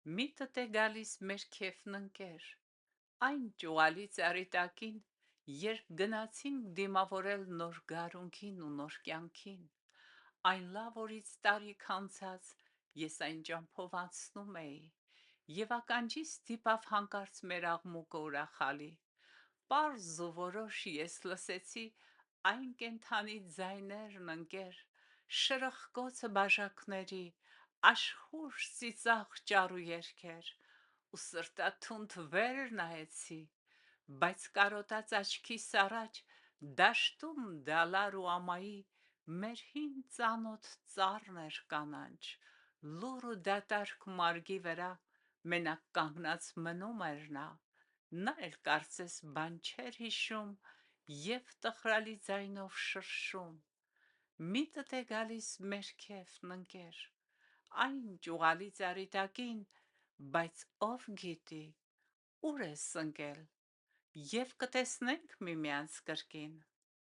Միտդ է գալիս մեր քեֆն ընկեր, այն ճուղալի ծառիտակին, երբ գնացինք դիմավորել նոր գարունքին ու նոր կյանքին, այն լավ օրից տարիք անցած ես այն ճամփով անցնում էի, եւ ականջի ստիպավ հանկարծ մեր աղմուկը ուրախալի, պարզ ու որոշ ես լսեցի այն կենթանի ձայներն ընկեր, շրխկոցը բաժակների, աշխուժ ծիծաղ ճառու երգեր, ու սրտաթունդ վեր նայեցի, բայց կարոտած աչքիս առաջ դաշտում դալար ու ամայի մեր հին ծանոթ ծառն էր կանանչ, լուռ ու դատարկ մարգի վրա մենակ կանգնած մնում էր նա էլ կարծես բան չէր հիշում և տխրալի ձայնով շրշում. միտդ է գալիս մեր քեֆն ընկեր, այն ճուղալի ծառիտակին, բայց ով գիտի, ուր ես ընկել, և կտեսնենք միմյանց կրկին: